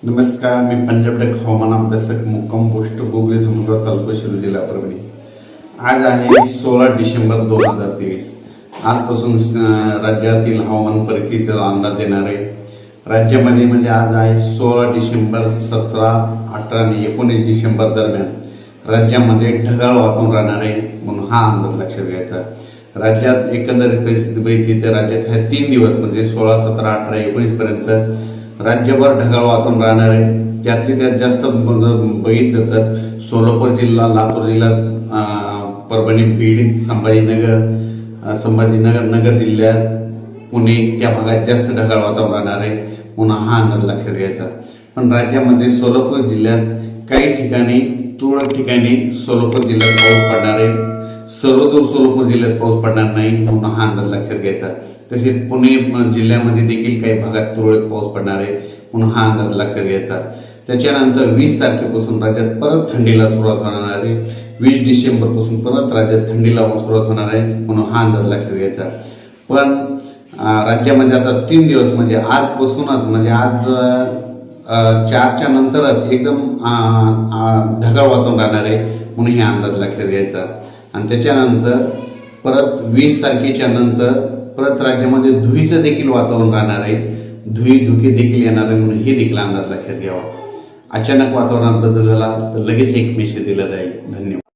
नमस्कार, मी पंजाब टेक हवामान अभ्यासक मुक्काम पोस्ट गोगरी धामणगाव तालुका शिरूर जिल्हा परभणी। आज आहे 16 डिसेंबर 2023। आजपासून राज्यातील हवामान परिस्थितीचा अंदाज देणार आहे। राज्यामध्ये म्हणजे आज आहे 16 डिसेंबर, 17, 18 आणि 19 डिसेंबर दरम्यान राज्यामध्ये ढगाळ वातावरण राहणार आहे, म्हणून हा अंदाज लक्षात घ्यायचा। राज्यात एकंदरीत परिस्थिती बघितली तर राज्यात ह्या 3 दिवस म्हणजे 16, 17, 18, 19 पर्यंत राज्यभर ढगाळ वातावरण राहणार आहे। त्यातली त्यात जास्त बघितलं तर सोलापूर जिल्हा, लातूर जिल्हा, परभणी, बीड, संभाजीनगर, नगर जिल्ह्यात, पुणे त्या भागात जास्त ढगाळ वातावरण राहणार आहे, म्हणून हा अंदाज लक्षात घ्यायचा। पण राज्यामध्ये सोलापूर जिल्ह्यात काही ठिकाणी, तुरळक ठिकाणी सोलापूर जिल्ह्यात पाऊस पडणार आहे, सर्वदूर सोलापूर जिल्ह्यात पाऊस पडणार नाही, म्हणून हा अंदाज लक्षात घ्यायचा। तसेच पुणे जिल्ह्यामध्ये देखील काही भागात तुरळक पाऊस पडणार आहे, म्हणून हा अंदाज लक्षात घ्यायचा। त्याच्यानंतर 20 तारखेपासून राज्यात परत थंडीला सुरुवात होणार आहे। 20 डिसेंबर पासून परत राज्यात थंडीला सुरुवात होणार आहे, म्हणून हा अंदाज लक्षात घ्यायचा। पण राज्यामध्ये आता 3 दिवस म्हणजे आजपासूनच म्हणजे आज 4च्या नंतरच एकदम ढगाळ वातावरण राहणार आहे, म्हणून हे अंदाज लक्षात घ्यायचा। आणि त्याच्यानंतर परत 20 तारखेच्या नंतर परत राज्यामध्ये धुळीचं देखील वातावरण राहणार आहे, धुके देखील येणार आहे, म्हणून हे देखील अंदाज लक्षात घ्यावा। अचानक वातावरणात बदल झाला तर लगेच एक मेसेज दिला जाईल। धन्यवाद।